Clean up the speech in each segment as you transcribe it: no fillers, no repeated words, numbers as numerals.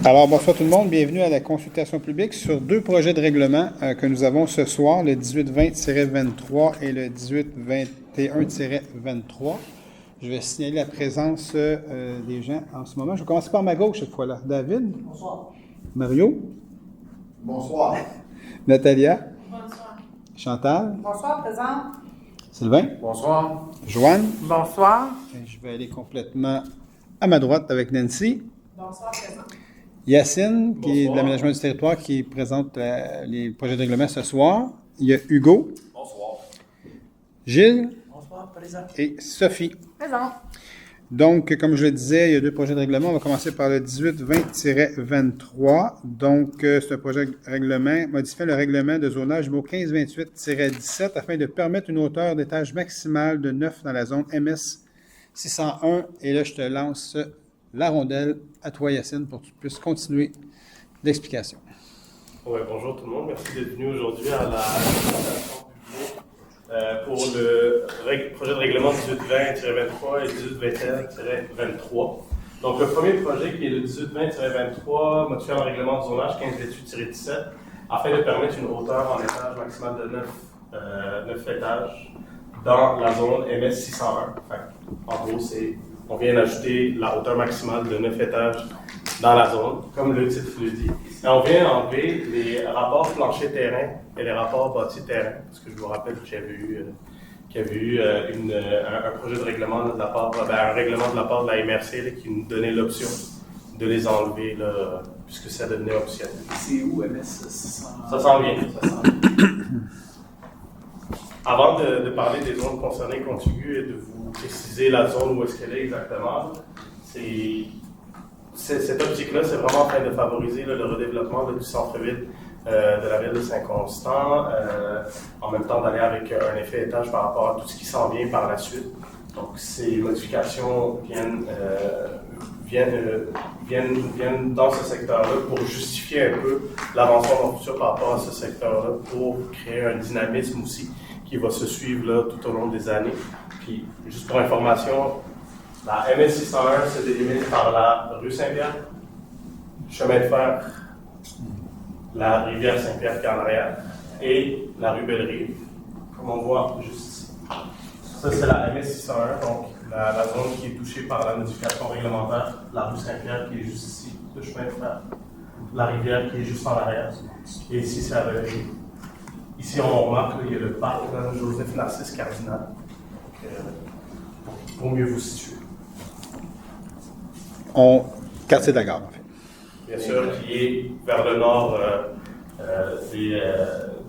Alors, bonsoir tout le monde. Bienvenue à la consultation publique sur deux projets de règlement que nous avons ce soir, le 1820-23 et le 1821-23. Je vais signaler la présence des gens en ce moment. Je vais commencer par ma gauche cette fois-là. David. Bonsoir. Mario. Bonsoir. Natalia. Bonsoir. Chantal. Bonsoir, présent. Sylvain. Bonsoir. Joanne. Bonsoir. Et je vais aller complètement à ma droite avec Nancy. Bonsoir, présent. Yacine, qui est de l'aménagement du territoire, qui présente les projets de règlement ce soir. Il y a Hugo. Bonsoir. Gilles. Bonsoir, présent. Et Sophie. Présent. Donc, comme je le disais, il y a deux projets de règlement. On va commencer par le 1820-23. Donc, c'est un projet de règlement modifiant le règlement de zonage numéro 1528-17 afin de permettre une hauteur d'étage maximale de 9 dans la zone MS 601. Et là, je te lance la rondelle à toi, Yacine, pour que tu puisses continuer l'explication. Oui, bonjour tout le monde. Merci d'être venu aujourd'hui à la présentation publique pour le projet de règlement 1820-23 et 1821-23. Donc, le premier projet qui est le 1820-23, modifiant le règlement de zonage 1528-17, afin de permettre une hauteur en étage maximale de 9 étages dans la zone MS 601. En gros, on vient d'ajouter la hauteur maximale de 9 étages dans la zone, comme le titre le dit. Et on vient enlever les rapports plancher-terrain et les rapports bâti-terrain, parce que je vous rappelle qu'il y avait eu un projet de règlement de la part, un règlement de la part de la MRC là, qui nous donnait l'option de les enlever, là, puisque ça devenait optionnel. C'est où, MS 600? Ça s'en vient. Avant de parler des zones concernées contiguës et de vous préciser la zone où est-ce qu'elle est exactement, cette optique-là, c'est vraiment afin de favoriser le redéveloppement du centre-ville de la ville de Saint-Constant, en même temps d'aller avec un effet étage par rapport à tout ce qui s'en vient par la suite. Donc, ces modifications viennent dans ce secteur-là pour justifier un peu l'avancement dans le futur par rapport à ce secteur-là, pour créer un dynamisme aussi qui va se suivre là, tout au long des années. Puis, juste pour information, la MS 601 se délimite par la rue Saint-Pierre, chemin de fer, la rivière Saint-Pierre qui est en arrière, et la rue Belle-Rive, comme on voit juste ici. Ça, c'est la MS 601, donc la zone qui est touchée par la modification réglementaire, la rue Saint-Pierre qui est juste ici, le chemin de fer, la rivière qui est juste en arrière, et ici, c'est la Belle-Rive. Ici, on remarque qu'il y a le parc Joseph-Narcisse Cardinal, pour mieux vous situer. Quartier de la gare, en fait. Bien sûr, qui est vers le nord du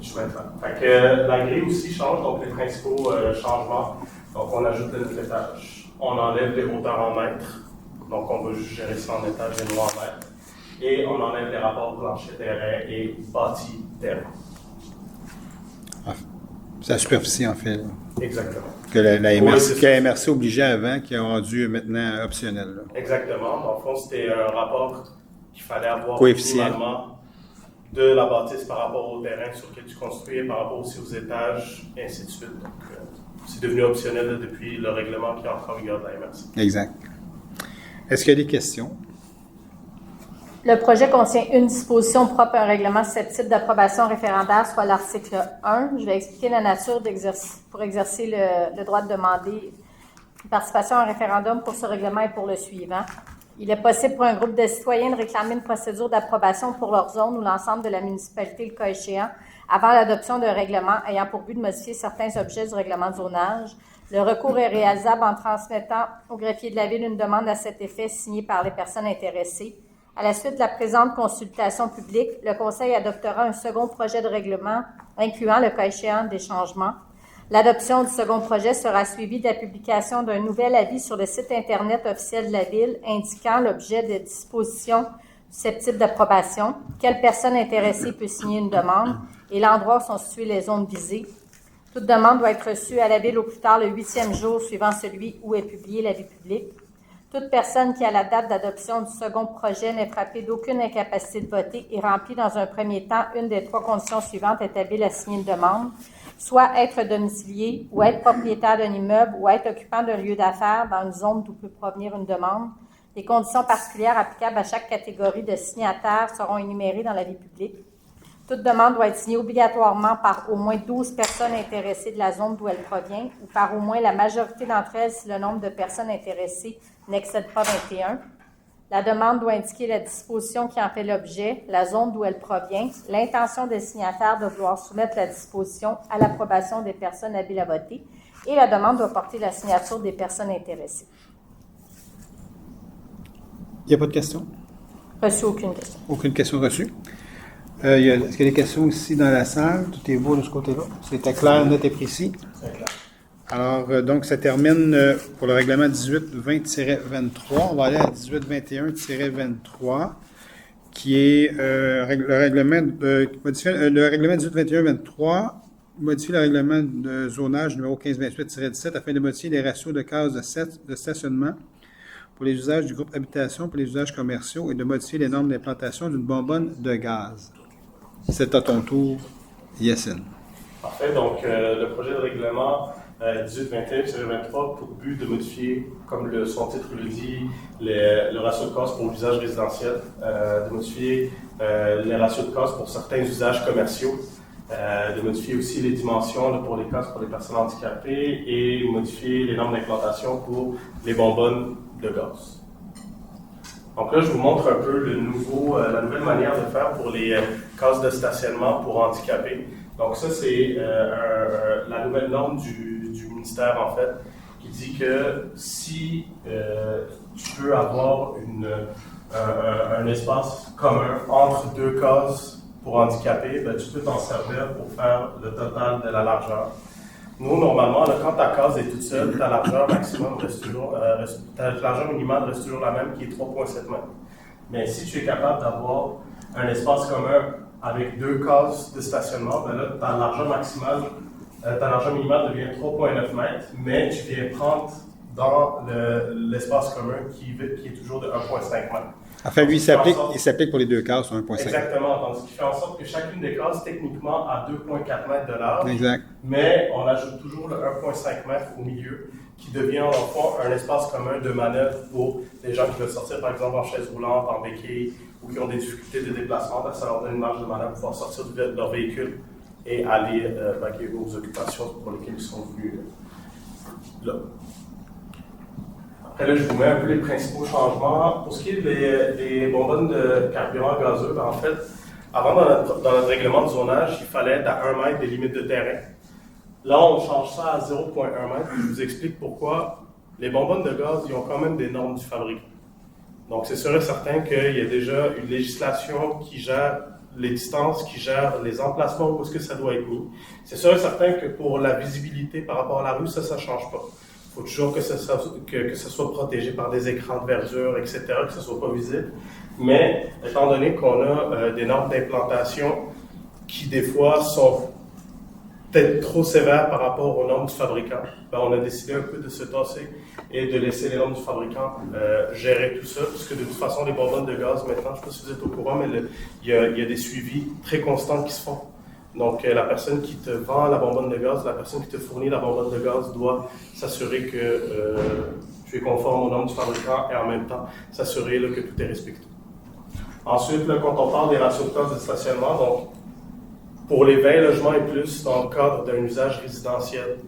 chemin de fer. Fait que la grille aussi change, donc les principaux changements. Donc, on ajoute le 9 étages. On enlève les hauteurs en mètres. Donc, on va juste gérer ça en étages et non en mètres. Et on enlève les rapports plancher-terrain et bâti-terrain. C'est la superficie, en fait. Là. Exactement. Que la MRC obligeait avant, qui a rendu maintenant optionnel. Là. Exactement. Dans le fond, c'était un rapport qu'il fallait avoir coefficient de la bâtisse par rapport au terrain sur lequel tu construis, par rapport aussi aux étages, et ainsi de suite. Donc, c'est devenu optionnel là, depuis le règlement qui est entré en vigueur de la MRC. Exact. Est-ce qu'il y a des questions? Le projet contient une disposition propre à un règlement susceptible d'approbation référendaire, soit l'article 1. Je vais expliquer la nature pour exercer le droit de demander une participation à un référendum pour ce règlement et pour le suivant. Il est possible pour un groupe de citoyens de réclamer une procédure d'approbation pour leur zone ou l'ensemble de la municipalité, le cas échéant, avant l'adoption d'un règlement ayant pour but de modifier certains objets du règlement de zonage. Le recours est réalisable en transmettant au greffier de la Ville une demande à cet effet signée par les personnes intéressées. À la suite de la présente consultation publique, le Conseil adoptera un second projet de règlement incluant, le cas échéant, des changements. L'adoption du second projet sera suivie de la publication d'un nouvel avis sur le site Internet officiel de la Ville indiquant l'objet des dispositions susceptibles d'approbation, quelle personne intéressée peut signer une demande et l'endroit où sont situées les zones visées. Toute demande doit être reçue à la Ville au plus tard le 8e jour suivant celui où est publié l'avis public. Toute personne qui, à la date d'adoption du second projet, n'est frappée d'aucune incapacité de voter et remplit dans un premier temps une des 3 conditions suivantes est habile à signer une demande, soit être domicilié ou être propriétaire d'un immeuble ou être occupant d'un lieu d'affaires dans une zone d'où peut provenir une demande, Les conditions particulières applicables à chaque catégorie de signataires seront énumérées dans l'avis public. Toute demande doit être signée obligatoirement par au moins 12 personnes intéressées de la zone d'où elle provient ou par au moins la majorité d'entre elles si le nombre de personnes intéressées n'excède pas 21. La demande doit indiquer la disposition qui en fait l'objet, la zone d'où elle provient, l'intention des signataires de vouloir soumettre la disposition à l'approbation des personnes habiles à voter et la demande doit porter la signature des personnes intéressées. Il n'y a pas de questions? Reçu aucune question. Aucune question reçue. Est-ce qu'il y a des questions ici dans la salle? Tout est beau de ce côté-là. C'était clair, net et précis. Très clair. Alors, donc, ça termine pour le règlement 1820-23. On va aller à 1821-23, qui est le règlement 1821-23 modifie le règlement de zonage numéro 1528-17 afin de modifier les ratios de cases de stationnement pour les usages du groupe habitation pour les usages commerciaux et de modifier les normes d'implantation d'une bonbonne de gaz. C'est à ton tour, Yassine. Parfait. Donc, le projet de règlement 1821-23 pour but de modifier, comme son titre le dit, le ratio de cases pour l'usage résidentiel, de modifier les ratios de cases pour certains usages commerciaux, de modifier aussi les dimensions là, pour les cases pour les personnes handicapées et modifier les normes d'implantation pour les bonbonnes de gaz. Donc là, je vous montre un peu la nouvelle manière de faire pour les cases de stationnement pour handicapés. Donc ça, c'est la nouvelle norme du ministère, en fait, qui dit que si tu peux avoir un espace commun entre deux cases pour handicapés, ben, tu peux t'en servir pour faire le total de la largeur. Nous, normalement, là, quand ta case est toute seule, ta largeur maximum reste toujours, ta largeur minimale reste toujours la même, qui est 3,7 mètres. Mais si tu es capable d'avoir un espace commun avec deux cases de stationnement, ben là, ta largeur minimale devient 3,9 mètres, mais tu viens prendre dans l'espace commun qui est toujours de 1,5 mètres. Enfin, lui, il s'applique pour les deux cases sur 1,5. Exactement. Donc, ce qui fait en sorte que chacune des cases, techniquement, a 2,4 mètres de large. Exact. Mais on ajoute toujours le 1,5 mètres au milieu, qui devient, en fond, un espace commun de manœuvre pour les gens qui veulent sortir, par exemple, en chaise roulante, en béquille, ou qui ont des difficultés de déplacement. Ça leur donne une marge de manœuvre pour pouvoir sortir de leur véhicule et aller vaquer aux occupations pour lesquelles ils sont venus là. Après là, je vous mets un peu les principaux changements. Pour ce qui est des bonbonnes de carburant gazeux, ben, en fait, avant, dans notre règlement de zonage, il fallait être à 1 mètre des limites de terrain. Là, on change ça à 0,1 mètre. Je vous explique pourquoi. Les bonbonnes de gaz, ils ont quand même des normes du fabricant. Donc, c'est sûr et certain qu'il y a déjà une législation qui gère les distances, qui gère les emplacements où est-ce que ça doit être mis. C'est sûr et certain que pour la visibilité par rapport à la rue, ça ne change pas. Il faut toujours que ça soit protégé par des écrans de verdure, etc., que ça ne soit pas visible. Mais, étant donné qu'on a des normes d'implantation qui, des fois, sont peut-être trop sévères par rapport aux normes du fabricant, ben, on a décidé un peu de se tasser et de laisser les normes du fabricant gérer tout ça, puisque de toute façon, les bonbonnes de gaz, maintenant, je ne sais pas si vous êtes au courant, mais il y a des suivis très constants qui se font. Donc, la personne qui te vend la bonbonne de gaz, la personne qui te fournit la bonbonne de gaz doit s'assurer que tu es conforme aux normes du fabricant et en même temps s'assurer là, que tout est respecté. Ensuite, là, quand on parle des ratios de cases de stationnement, donc pour les 20 logements et plus dans le cadre d'un usage résidentiel,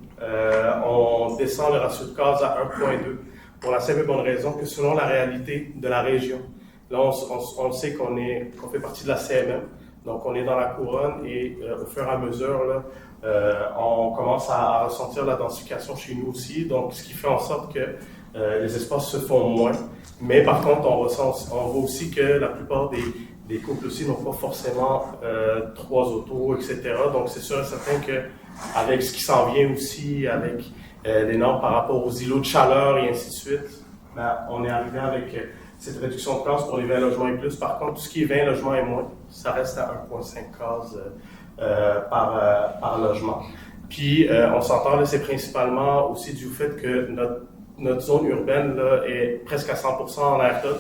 on descend le ratio de cases à 1,2 pour la simple et bonne raison que selon la réalité de la région, là on sait qu'on fait partie de la CMM, donc on est dans la couronne et au fur et à mesure, là, on commence à ressentir la densification chez nous aussi, donc ce qui fait en sorte que les espaces se font moins. Mais par contre, on voit aussi que la plupart des couples aussi n'ont pas forcément 3 autos, etc. Donc c'est sûr et certain qu'avec ce qui s'en vient aussi, avec les normes par rapport aux îlots de chaleur et ainsi de suite, ben, on est arrivé avec cette réduction de cases pour les 20 logements et plus. Par contre, tout ce qui est 20 logements et moins, ça reste à 1,5 cases par logement. Puis, on s'entend, là, c'est principalement aussi du fait que notre zone urbaine là, est presque à 100% en air top.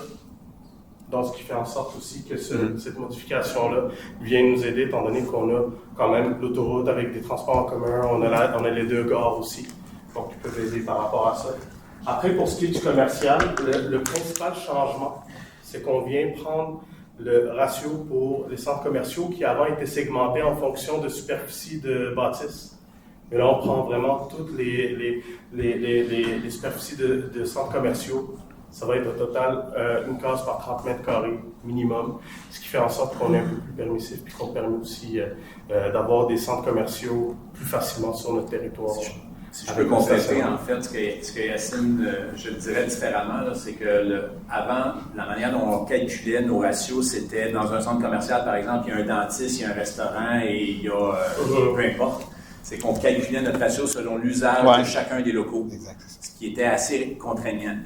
Donc, ce qui fait en sorte aussi que cette modification-là vient nous aider, étant donné qu'on a quand même l'autoroute avec des transports en commun, on a les 2 gares aussi, donc qui peuvent aider par rapport à ça. Après, pour ce qui est du commercial, le principal changement, c'est qu'on vient prendre le ratio pour les centres commerciaux qui avant étaient segmentés en fonction de superficie de bâtisse. Mais là, on prend vraiment toutes les superficies de centres commerciaux. Ça va être au total une case par 30 mètres carrés minimum, ce qui fait en sorte qu'on est un peu plus permissif et qu'on permet aussi d'avoir des centres commerciaux plus facilement sur notre territoire. Si je peux compléter, en fait, ce que Yacine, je le dirais différemment, là, c'est que avant, la manière dont on calculait nos ratios, c'était dans un centre commercial, par exemple, il y a un dentiste, il y a un restaurant et il y a peu importe. C'est qu'on calculait notre ratio selon l'usage de chacun des locaux, ce qui était assez contraignant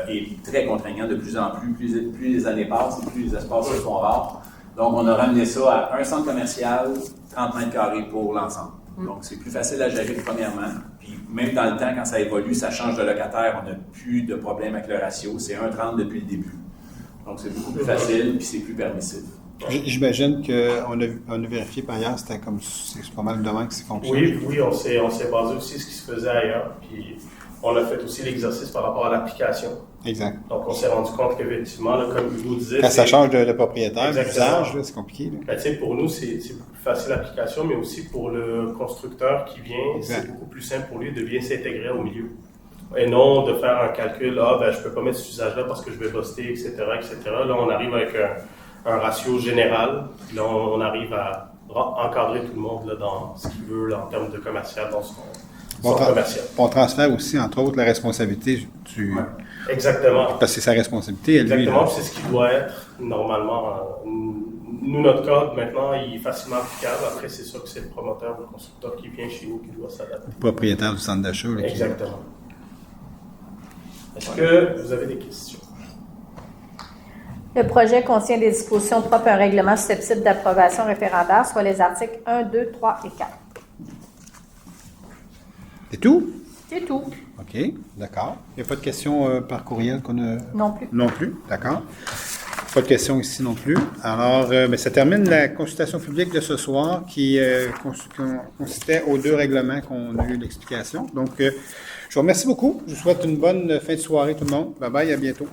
et très contraignant de plus en plus. Plus les années passent, plus les espaces se font rares. Donc, on a ramené ça à un centre commercial, 30 mètres carrés pour l'ensemble. Donc, c'est plus facile à gérer premièrement. Puis, même dans le temps, quand ça évolue, ça change de locataire, on n'a plus de problème avec le ratio. C'est 1,30 depuis le début. Donc, c'est beaucoup plus facile, puis c'est plus permissif. J'imagine qu'on a vérifié par ailleurs, c'est pas mal de demain que c'est fonctionné. Oui, on s'est basé aussi sur ce qui se faisait ailleurs. Puis, on a fait aussi l'exercice par rapport à l'application. Exact. Donc, on s'est rendu compte qu'effectivement, là, comme Hugo disait... Quand ça change de propriétaire, Exactement. d'usage, c'est compliqué. Ben, pour nous, c'est beaucoup plus facile l'application, mais aussi pour le constructeur qui vient, c'est beaucoup plus simple pour lui de bien s'intégrer au milieu. Et non de faire un calcul, je ne peux pas mettre cet usage-là parce que je vais buster, etc., etc. Là, on arrive avec un ratio général. Là, on arrive à encadrer tout le monde là, dans ce qu'il veut là, en termes de commercial, dans son commercial. On transfère aussi, entre autres, la responsabilité du... Ouais. Exactement. Parce que c'est sa responsabilité. Exactement, c'est ce qui doit être normalement. Nous, notre code, maintenant, il est facilement applicable. Après, c'est sûr que c'est le promoteur ou le constructeur qui vient chez nous qui doit s'adapter. Le propriétaire du centre d'achat. Exactement. Est-ce que vous avez des questions? Le projet contient des dispositions propres à un règlement susceptible d'approbation référendaire, soit les articles 1, 2, 3 et 4. C'est tout? C'est tout. OK, d'accord. Il n'y a pas de questions par courriel qu'on a... Non plus. Non plus, d'accord. Pas de questions ici non plus. Alors, ça termine la consultation publique de ce soir qui consistait aux deux règlements qu'on a eu l'explication. Donc, je vous remercie beaucoup. Je vous souhaite une bonne fin de soirée tout le monde. Bye bye, à bientôt.